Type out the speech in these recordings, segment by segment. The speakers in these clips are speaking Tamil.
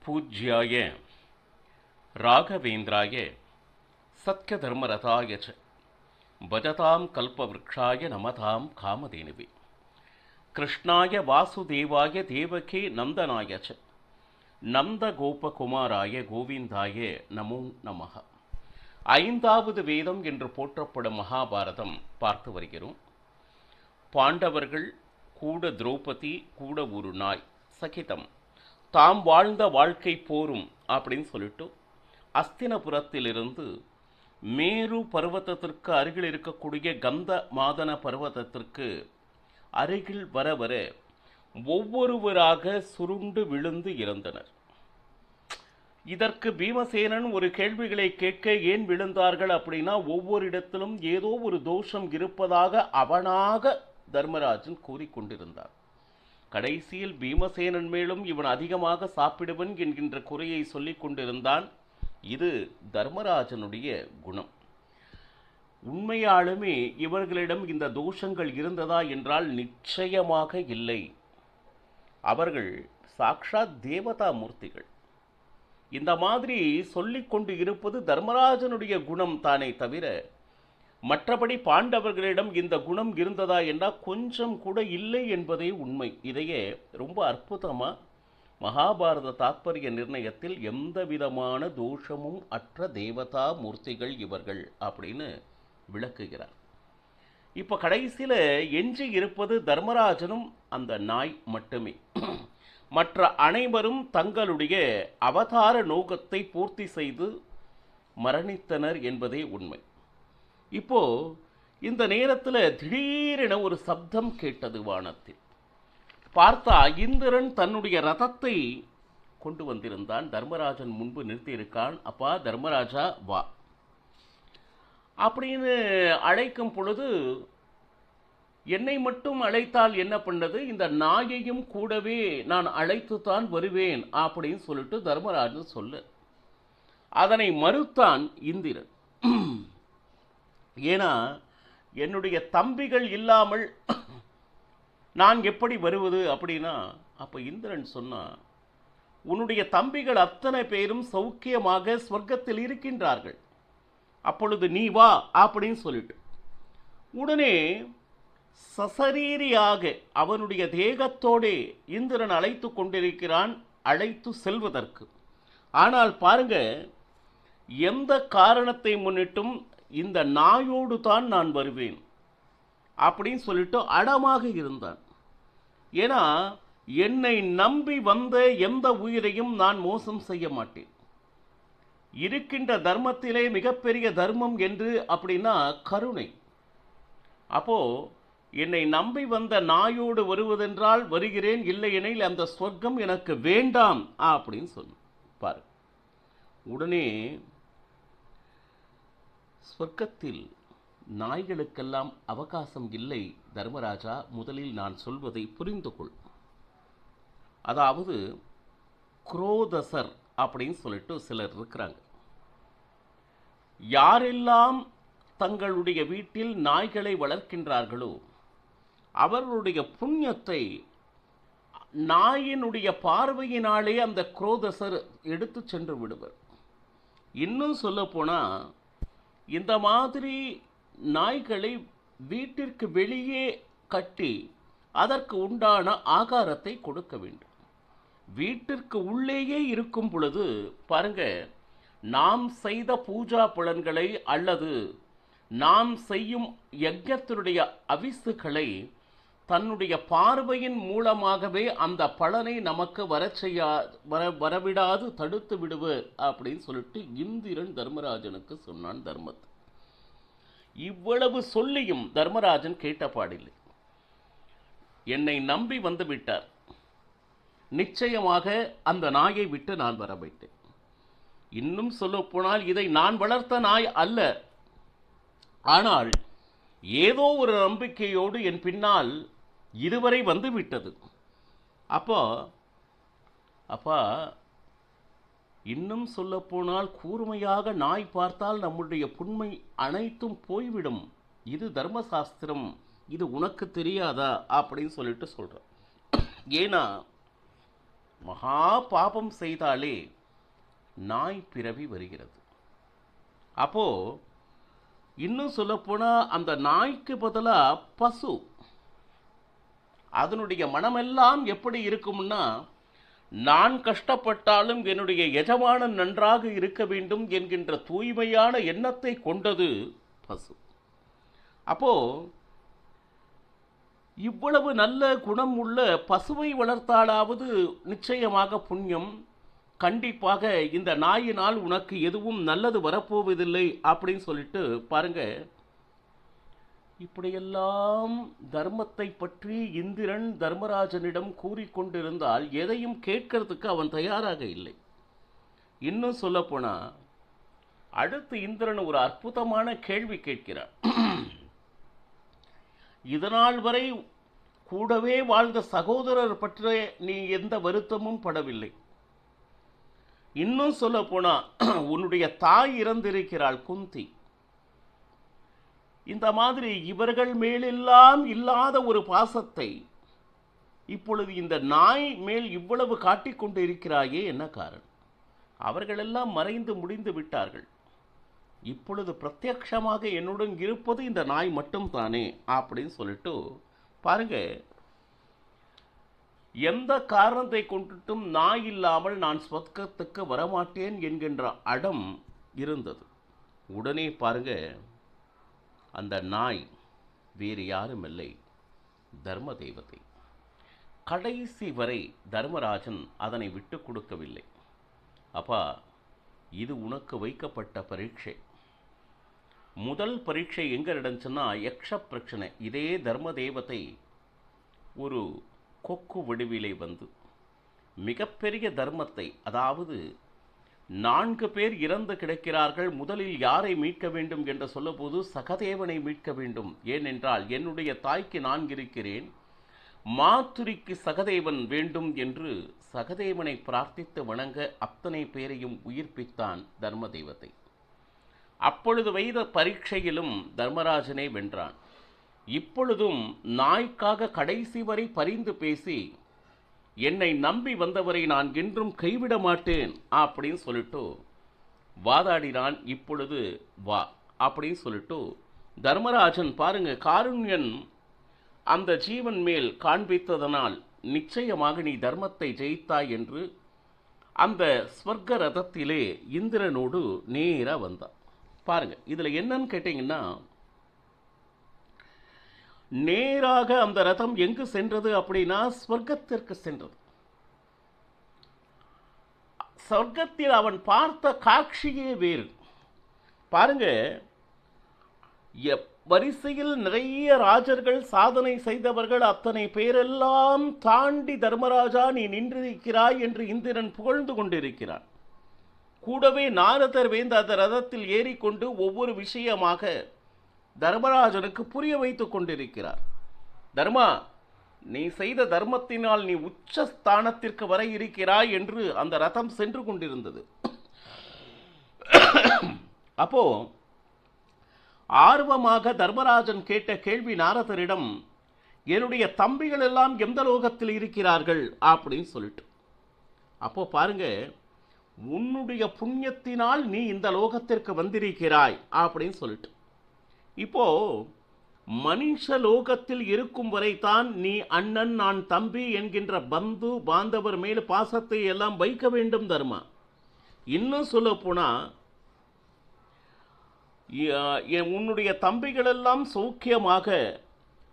பூஜ்யாய ராகவேந்திராய சத்யதர்மரதாய ச பஜதாம் கல்பவ்ருக்ஷாய நமதாம் காமதேனுவே கிருஷ்ணாய வாசுதேவாய தேவகி நந்தனாய ச நந்தகோபகுமாராய கோவிந்தாய நமோ நமஹ. ஐந்தாவது வேதம் என்று போற்றப்படும் மகாபாரதம் பார்த்து வருகிறோம். பாண்டவர்கள் கூட திரௌபதி கூட ஒரு நாய் சகிதம் தாம் வாழ்ந்த வாழ்க்கை போரும் அப்படின்னு சொல்லிட்டு அஸ்தினபுரத்திலிருந்து மேரு பர்வதத்திற்கு அருகில் இருக்கக்கூடிய கந்த மாதன பர்வதத்திற்கு அருகில் வர வர ஒவ்வொருவராக சுருண்டு விழுந்து இறந்தனர். இதற்கு பீமசேனன் ஒரு கேள்விகளை கேட்க ஏன் விழுந்தார்கள் அப்படின்னா, ஒவ்வொரு இடத்திலும் ஏதோ ஒரு தோஷம் இருப்பதாக அவனாக தர்மராஜன் கூறிக்கொண்டிருந்தார். கடைசியில் பீமசேனன் மேலும் இவன் அதிகமாக சாப்பிடுவன் என்கின்ற குறையை சொல்லிக் கொண்டிருந்தான். இது தர்மராஜனுடைய குணம். உண்மையாலுமே இவர்களிடம் இந்த தோஷங்கள் இருந்ததா என்றால் நிச்சயமாக இல்லை. அவர்கள் சாக்ஷாத் தேவதா மூர்த்திகள். இந்த மாதிரி சொல்லிக் கொண்டு இருப்பது தர்மராஜனுடைய குணம் தானே தவிர மற்றபடி பாண்டவர்களிடம் இந்த குணம் இருந்ததா என்றால் கொஞ்சம் கூட இல்லை என்பதே உண்மை. இதையே ரொம்ப அற்புதமா மகாபாரத தாத்பரிய நிர்ணயத்தில் எந்த விதமான தோஷமும் அற்ற தேவதா மூர்த்திகள் இவர்கள் அப்படின்னு விளக்குகிறார். இப்போ கடைசியில் எஞ்சி இருப்பது தர்மராஜனும் அந்த நாய் மட்டுமே. மற்ற அனைவரும் தங்களுடைய அவதார நோக்கத்தை பூர்த்தி செய்து மரணித்தனர் என்பதே உண்மை. இப்போ இந்த நேரத்தில் திடீரென ஒரு சப்தம் கேட்டது வானத்தில். பார்த்தா இந்திரன் தன்னுடைய ரதத்தை கொண்டு வந்திருந்தான். தர்மராஜன் முன்பு நிறுத்தியிருக்கான். அப்பா தர்மராஜா வா அப்படின்னு அழைக்கும் பொழுது, என்னை மட்டும் அழைத்தால் என்ன பண்ணது, இந்த நாயையும் கூடவே நான் அழைத்துத்தான் வருவேன் அப்படின்னு சொல்லிட்டு தர்மராஜன் சொல்ல, அதனை மறுத்தான் இந்திரன். ஏன்னா என்னுடைய தம்பிகள் இல்லாமல் நான் எப்படி வருவது அப்படின்னா, அப்போ இந்திரன் சொன்னா, உன்னுடைய தம்பிகள் அத்தனை பேரும் சௌக்கியமாக சொர்க்கத்தில் இருக்கின்றார்கள், அப்பொழுது நீ வா அப்படின்னு சொல்லிட்டு உடனே சசரீரியாக அவனுடைய தேகத்தோடே இந்திரன் அழைத்து கொண்டிருக்கிறான், அழைத்து செல்வதற்கு. ஆனால் பாருங்க, எந்த காரணத்தை முன்னிட்டும் இந்த நாயோடு தான் நான் வருவேன் அப்படின்னு சொல்லிட்டு அடமாக இருந்தான். ஏன்னா என்னை நம்பி வந்த எந்த உயிரையும் நான் மோசம் செய்ய மாட்டேன். இருக்கின்ற தர்மத்திலே மிகப்பெரிய தர்மம் என்று அப்படின்னா கருணை. அப்போ என்னை நம்பி வந்த நாயோடு வருவதென்றால் வருகிறேன், இல்லையெனில் அந்த சொர்க்கம் எனக்கு வேண்டாம் அப்படின்னு சொன்ன பாரு. உடனே சொர்க்கத்தில் நாய்களுக்கெல்லாம் அவகாசம் இல்லை தர்மராஜா, முதலில் நான் சொல்வதை புரிந்து கொள். அதாவது குரோதசர் அப்படின்னு சொல்லிட்டு சிலர் இருக்கிறாங்க. யாரெல்லாம் தங்களுடைய வீட்டில் நாய்களை வளர்க்கின்றார்களோ அவர்களுடைய புண்ணியத்தை நாயினுடைய பார்வையினாலே அந்த குரோதசர் எடுத்து சென்று விடுவர். இன்னும் சொல்ல போனா, இந்த மாதிரி நாய்களை வீட்டிற்கு வெளியே கட்டி அதற்கு உண்டான ஆகாரத்தை கொடுக்க வேண்டும். வீட்டிற்கு உள்ளேயே இருக்கும் பொழுது பாருங்க, நாம் செய்த பூஜா பலன்களை அல்லது நாம் செய்யும் யஜ்ஞத்தினுடைய அவிசுகளை தன்னுடைய பார்வையின் மூலமாகவே அந்த பலனை நமக்கு வரவிடாது தடுத்து விடுவர் அப்படின்னு சொல்லிட்டு இந்திரன் தர்மராஜனுக்கு சொன்னான் தர்மத்தை. இவ்வளவு சொல்லியும் தர்மராஜன் கேட்டபாடில்லை. என்னை நம்பி வந்து விட்டார், நிச்சயமாக அந்த நாயை விட்டு நான் வர வைத்தேன். இன்னும் சொல்ல போனால் இதை நான் வளர்த்த நாய் அல்ல, ஆனால் ஏதோ ஒரு நம்பிக்கையோடு என் பின்னால் இதுவரை வந்து விட்டது. அப்பா இன்னும் சொல்ல போனால் கூர்மையாக நாய் பார்த்தால் நம்முடைய புண்மை அனைத்தும் போய்விடும். இது தர்மசாஸ்திரம், இது உனக்கு தெரியாதா அப்படின்னு சொல்லிட்டு சொல்கிறேன். ஏன்னா மகா பாபம் செய்தாலே நாய் பிறவி வருகிறது. அப்போ இன்னும் சொல்லப்போனா அந்த நாய்க்கு பதிலா பசு, அதனுடைய மனமெல்லாம் எப்படி இருக்கும்னா, நான் கஷ்டப்பட்டாலும் என்னுடைய எஜமானன் நன்றாக இருக்க வேண்டும் என்கின்ற தூய்மையான எண்ணத்தை கொண்டது பசு. அப்போ இவ்வளவு நல்ல குணம் உள்ள பசுவை வளர்த்தாலாவது நிச்சயமாக புண்ணியம், கண்டிப்பாக இந்த நாயினால் உனக்கு எதுவும் நல்லது வரப்போவதில்லை அப்படின்னு சொல்லிட்டு பாருங்க. இப்படியெல்லாம் தர்மத்தை பற்றி இந்திரன் தர்மராஜனிடம் கூறிக்கொண்டிருந்தால் எதையும் கேட்கறதுக்கு அவன் தயாராக இல்லை. இன்னும் சொல்ல போனா, அடுத்து இந்திரன் ஒரு அற்புதமான கேள்வி கேட்கிறார். இதனால் வரை கூடவே வாழ்ந்த சகோதரர் பற்றி நீ எந்த வருத்தமும் படவில்லை. இன்னும் சொல்ல போனா, உன்னுடைய தாய் இறந்திருக்கிறாள் குந்தி. இந்த மாதிரி இவர்கள் மேலெல்லாம் இல்லாத ஒரு பாசத்தை இப்பொழுது இந்த நாய் மேல் இவ்வளவு காட்டிக்கொண்டு இருக்கிறாயே, என்ன காரணம்? அவர்களெல்லாம் மறைந்து முடிந்து விட்டார்கள். இப்பொழுது பிரத்யக்ஷமாக என்னுடன் இருப்பது இந்த நாய் மட்டும் தானே அப்படின்னு சொல்லிட்டு பாருங்க. எந்த காரணத்தை கொண்டுட்டும் நாய் இல்லாமல் நான் சொர்க்கத்துக்கு வரமாட்டேன் என்கின்ற அடம் இருந்தது. உடனே பாருங்க, அந்த நாய் வேறு யாரும் இல்லை, தர்ம தேவதை. கடைசி வரை தர்மராஜன் அதனை விட்டு கொடுக்கவில்லை. அப்பா, இது உனக்கு வைக்கப்பட்ட பரீட்சை. முதல் பரீட்சை எங்க நடந்துச்சுன்னா, யக்ஷ பிரச்சனை. இதே தர்ம தேவதை ஒரு கொக்கு வடிவிலே வந்து மிகப்பெரிய தர்மத்தை, அதாவது 4 பேர் இறந்து கிடக்கிறார்கள், முதலில் யாரை மீட்க வேண்டும் என்று சொல்லபோது சகதேவனை மீட்க வேண்டும். ஏனென்றால் என்னுடைய தாய்க்கு நான் இருக்கிறேன், மாத்துரிக்கு சகதேவன் வேண்டும் என்று சகதேவனை பிரார்த்தித்து வணங்க அத்தனை பேரையும் உயிர்ப்பித்தான் தர்ம தெய்வத்தை. அப்பொழுது வைத்த பரீட்சையிலும் தர்மராஜனை வென்றான். இப்பொழுதும் நாய்க்காக கடைசி வரை பரிந்து பேசி, என்னை நம்பி வந்தவரை நான் என்றும் கைவிட மாட்டேன் அப்படின்னு சொல்லிட்டு வாதாடினான். இப்பொழுது வா அப்படின்னு சொல்லிட்டு தர்மராஜன் பாருங்க, காருண்யன் அந்த ஜீவன் மேல் காண்பித்ததனால் நிச்சயமாக நீ தர்மத்தை ஜெயித்தாய் என்று அந்த ஸ்வர்க்க ரதத்திலே இந்திரனோடு நேரா வந்தான். பாருங்க, இதுல என்னன்னு கேட்டீங்கன்னா, நேராக அந்த ரதம் எங்கு சென்றது அப்படின்னா ஸ்வர்க்கத்திற்கு சென்றது. சொர்க்கத்தில் அவன் பார்த்த காட்சியே வேறு. பாருங்க, வரிசையில் நிறைய ராஜர்கள், சாதனை செய்தவர்கள், அத்தனை பேரெல்லாம் தாண்டி தர்மராஜா நீ நின்றிருக்கிறாய் என்று இந்திரன் புகழ்ந்து கொண்டிருக்கிறான். கூடவே நாரதர் வேந்த அந்த ரதத்தில் ஏறிக்கொண்டு ஒவ்வொரு விஷயமாக தர்மராஜனுக்கு புரிய வைத்துக் கொண்டிருக்கிறார். தர்மா, நீ செய்த தர்மத்தினால் நீ உச்ச ஸ்தானத்திற்கு வர இருக்கிறாய் என்று அந்த ரதம் சென்று கொண்டிருந்தது. அப்போ ஆர்வமாக தர்மராஜன் கேட்ட கேள்வி நாரதரிடம், என்னுடைய தம்பிகள் எல்லாம் எந்த லோகத்தில் இருக்கிறார்கள் அப்படின்னு சொல்லிட்டு. அப்போ பாருங்க, உன்னுடைய புண்ணியத்தினால் நீ இந்த லோகத்திற்கு வந்திருக்கிறாய் அப்படின்னு சொல்லிட்டு. இப்போ மனுஷ லோகத்தில் இருக்கும் வரைதான் நீ அண்ணன் நான் தம்பி என்கின்ற பந்து பாந்தவர் மேல் பாசத்தை எல்லாம் வைக்க வேண்டும் தர்மா. இன்னும் சொல்ல போனா, உன்னுடைய தம்பிகளெல்லாம் சௌக்கியமாக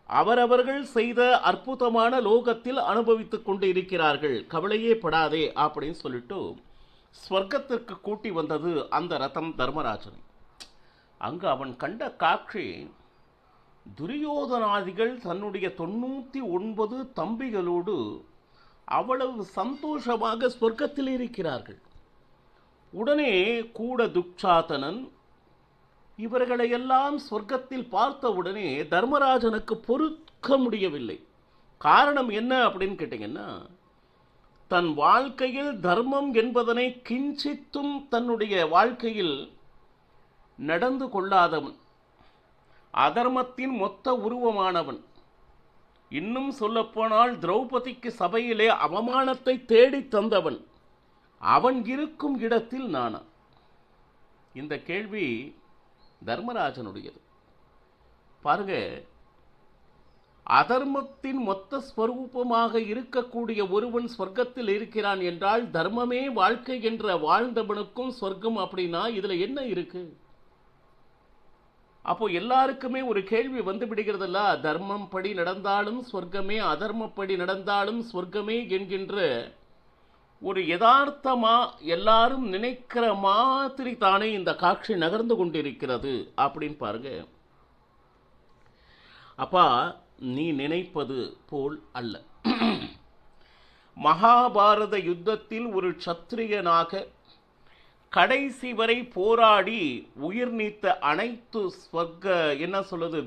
அவரவர்கள் செய்த அற்புதமான லோகத்தில் அனுபவித்துக் கொண்டு இருக்கிறார்கள், கவலையே படாதே அப்படின்னு சொல்லிட்டு ஸ்வர்க்கத்திற்கு கூட்டி வந்தது அந்த ரதம் தர்மராஜன். அங்கு அவன் கண்ட காட்சி, துரியோதனாதிகள் தன்னுடைய 99 தம்பிகளோடு அவ்வளவு சந்தோஷமாக ஸ்வர்க்கத்தில் இருக்கிறார்கள். உடனே கூட துச்சாதனன் இவர்களையெல்லாம் சொர்க்கத்தில் பார்த்தவுடனே தர்மராஜனுக்கு பொறுக்க முடியவில்லை. காரணம் என்ன அப்படின்னு கேட்டீங்கன்னா, தன் வாழ்க்கையில் தர்மம் என்பதனை கிஞ்சித்தும் தன்னுடைய வாழ்க்கையில் நடந்து கொள்ளாதவன், அதர்மத்தின் மொத்த உருவமானவன், இன்னும் சொல்லப்போனால் திரௌபதிக்கு சபையிலே அவமானத்தை தேடி தந்தவன், அவன் இருக்கும் இடத்தில் நானா? இந்த கேள்வி தர்மராஜனுடையது. பாருங்க, அதர்மத்தின் மொத்த ஸ்வரூபமாக இருக்கக்கூடிய ஒருவன் சொர்க்கத்தில் இருக்கிறான் என்றால் தர்மமே வாழ்க்கை என்ற வாழ்ந்தவனுக்கும் சொர்க்கம் அப்படின்னா இதுல என்ன இருக்கு? அப்போ எல்லாருக்குமே ஒரு கேள்வி வந்து விடுகிறதுல, தர்மம் படி நடந்தாலும் சொர்க்கமே, அதர்மப்படி நடந்தாலும் சொர்க்கமே என்கின்ற ஒரு யதார்த்தமா எல்லாரும் நினைக்கிற மாதிரி தானே இந்த காட்சி நகர்ந்து கொண்டிருக்கிறது அப்படின்னு பாருங்க. அப்பா, நீ நினைப்பது போல் அல்ல. மகாபாரத யுத்தத்தில் ஒரு சத்திரியனாக கடைசி வரை போராடி உயிர் நீத்த அனைத்து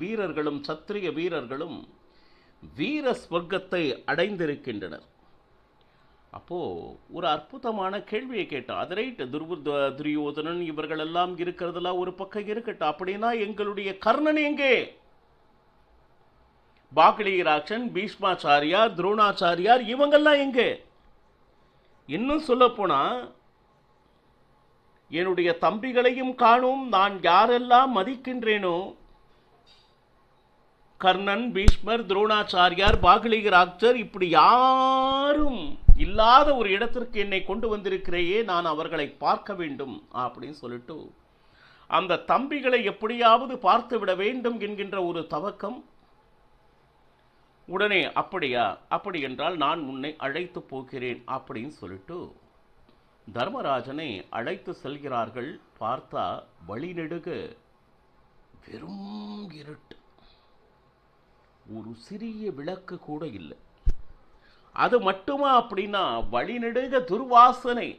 வீரர்களும், சத்திரிய வீரர்களும் வீர ஸ்வர்க்கத்தை அடைந்திருக்கின்றனர். அப்போ ஒரு அற்புதமான கேள்வியை கேட்டான். அது ரைட், துரியோதனன் இவர்கள் எல்லாம் இருக்கிறதெல்லாம் ஒரு பக்கம் இருக்கட்டும், அப்படின்னா எங்களுடைய கர்ணன் எங்கே? பாக்லீராட்சன், பீஷ்மாச்சாரியார், துரோணாச்சாரியார் இவங்கெல்லாம் எங்கே? இன்னும் சொல்ல போனா என்னுடைய தம்பிகளையும் காணும், நான் யாரெல்லாம் மதிக்கின்றேனோ கர்ணன், பீஷ்மர், துரோணாச்சாரியார், பாக்லீராட்சர் இப்படி யாரும் இல்லாத ஒரு இடத்திற்கு என்னை கொண்டு வந்திருக்கிறேயே, நான் அவர்களை பார்க்க வேண்டும் அப்படின்னு சொல்லிட்டு அந்த தம்பிகளை எப்படியாவது பார்த்து விட வேண்டும் என்கின்ற ஒரு தவக்கம். உடனே அப்படியா, அப்படி என்றால் நான் உன்னை அழைத்து போகிறேன் அப்படின்னு சொல்லிட்டு தர்மராஜனை அழைத்து செல்கிறார்கள். பார்த்தா வழிநெடுக வெறும் இருட்டு, ஒரு சிறிய விளக்கு கூட இல்லை. அது மட்டுமா அப்படின்னா வழிநெடுக துர்வாசனை,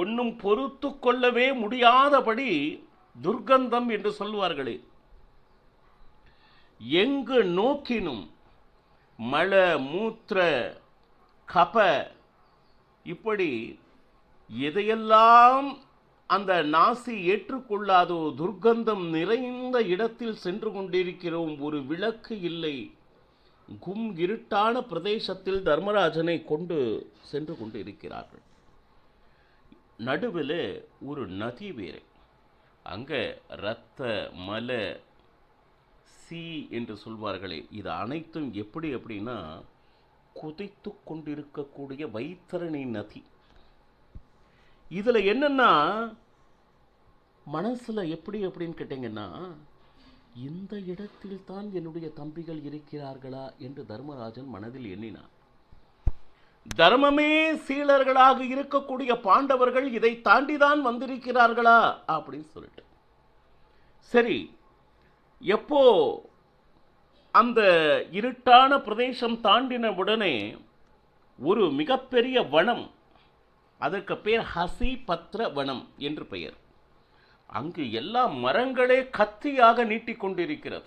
ஒன்னும் பொறுத்து கொள்ளவே முடியாதபடி துர்கந்தம் என்று சொல்வார்களே, எங்கு நோக்கினும் மல மூத்திர கப இப்படி எதையெல்லாம் அந்த நாசி ஏற்றுக்கொள்ளாதோ துர்கந்தம் நிறைந்த இடத்தில் சென்று கொண்டிருக்கிறோம். ஒரு விளக்கு இல்லை. கும் இருட்டான பிரதேசத்தில் தர்மராஜனை கொண்டு சென்று கொண்டிருக்கிறார்கள். நடுவில் ஒரு நதி வேறு. அங்க இரத்த மல சி என்று சொல்வார்களே, இது அனைத்தும் எப்படி அப்படின்னா குதித்து கொண்டிருக்கக்கூடிய வைத்தரணி நதி. இதுல என்னன்னா மனசுல எப்படி அப்படின்னு கேட்டீங்கன்னா, இந்த இடத்தில் தான் என்னுடைய தம்பிகள் இருக்கிறார்களா என்று தர்மராஜன் மனதில் எண்ணினார். தர்மமே சீலர்களாக இருக்கக்கூடிய பாண்டவர்கள் இதை தாண்டிதான் வந்திருக்கிறார்களா அப்படின்னு சொல்லிட்டு, சரி எப்போ அந்த இருட்டான பிரதேசம் தாண்டின உடனே ஒரு மிகப்பெரிய வனம், அதற்கு பெயர் ஹசி பத்ர வனம் என்று பெயர். அங்கு எல்லா மரங்களே கத்தியாக நீட்டிக்கொண்டிருக்கிறது.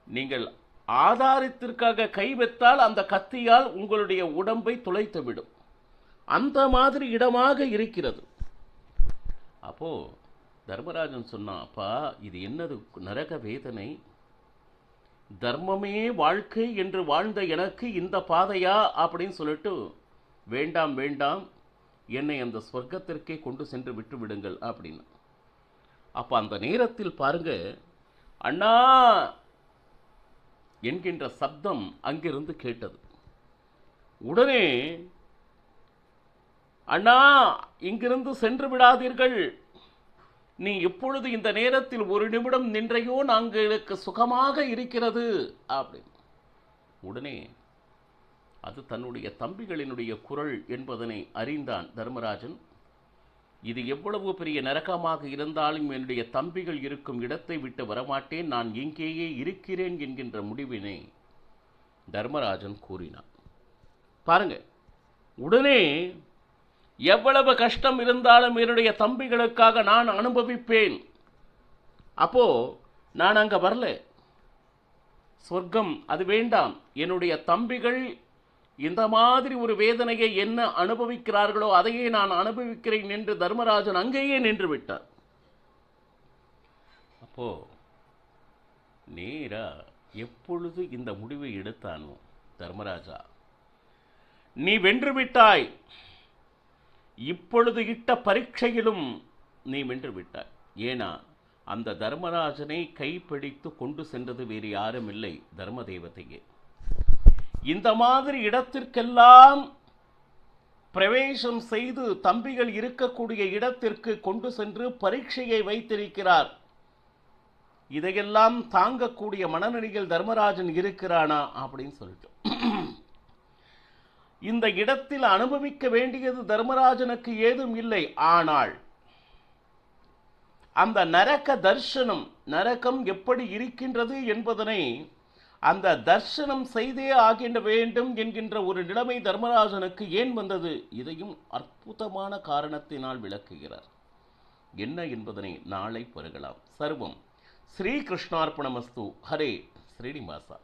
நீங்கள் ஆதாரத்திற்காக கை வைத்தால் அந்த கத்தியால் உங்களுடைய உடம்பை துளைத்துவிடும். அந்த மாதிரி இடமாக இருக்கிறது. அப்போ தர்மராஜன் சொன்னான், அப்பா இது என்னது நரக வேதனை, தர்மமே வாழ்க்கை என்று வாழ்ந்த எனக்கு இந்த பாதையா அப்படின்னு சொல்லிட்டு, வேண்டாம் வேண்டாம், என்னை அந்த சொர்க்கத்திற்கே கொண்டு சென்று விட்டு விடுங்கள் அப்படின்னு. அப்ப அந்த நேரத்தில் பாருங்க, அண்ணா என்கின்ற சப்தம் அங்கிருந்து கேட்டது. உடனே அண்ணா இங்கிருந்து சென்று விடாதீர்கள், நீ இப்பொழுது இந்த நேரத்தில் ஒரு நிமிடம் நின்றையோ நாங்களுக்கு சுகமாக இருக்கிறது அப்படின்னு. உடனே அது தன்னுடைய தம்பிகளினுடைய குரல் என்பதனை அறிந்தான் தர்மராஜன். இது எவ்வளவு பெரிய நரகமாக இருந்தாலும் என்னுடைய தம்பிகள் இருக்கும் இடத்தை விட்டு வரமாட்டேன், நான் இங்கேயே இருக்கிறேன் என்கின்ற முடிவினை தர்மராஜன் கூறினான். பாருங்க, உடனே எவ்வளவு கஷ்டம் இருந்தாலும் என்னுடைய தம்பிகளுக்காக நான் அனுபவிப்பேன். அப்போ நான் அங்க வரல, சொர்க்கம் அது வேண்டாம், என்னுடைய தம்பிகள் இந்த மாதிரி ஒரு வேதனையை என்ன அனுபவிக்கிறார்களோ அதையே நான் அனுபவிக்கிறேன் என்று தர்மராஜன் அங்கேயே நின்று விட்டார். அப்போ நேரா எப்பொழுது இந்த முடிவை எடுத்தானோ, தர்மராஜா நீ வென்று விட்டாய், இப்பொழுது இட்ட பரீட்சையிலும் நீ வென்று விட்டாய். ஏனா அந்த தர்மராஜனை கைப்பிடித்து கொண்டு சென்றது வேறு யாரும் இல்லை, தர்ம தேவதையே. இந்த மாதிரி இடத்திற்கெல்லாம் பிரவேசம் செய்து தம்பிகள் இருக்கக்கூடிய இடத்திற்கு கொண்டு சென்று பரீட்சையை வைத்திருக்கிறார். இதையெல்லாம் தாங்கக்கூடிய மனநிலையில் தர்மராஜன் இருக்கிறானா அப்படின்னு சொல்லிட்டு இந்த இடத்தில் அனுபவிக்க வேண்டியது தர்மராஜனுக்கு ஏதும் இல்லை. ஆனால் அந்த நரக தர்சனம், நரகம் எப்படி இருக்கின்றது என்பதனை அந்த தர்சனம் செய்தே ஆகின்ற வேண்டும் என்கின்ற ஒரு நிலைமை தர்மராஜனுக்கு ஏன் வந்தது, இதையும் அற்புதமான காரணத்தினால் விளக்குகிறார். என்ன என்பதனை நாளை பெறுகலாம். சர்வம் ஸ்ரீ கிருஷ்ணார்ப்பணமஸ்து. ஹரே ஸ்ரீனிவாசா.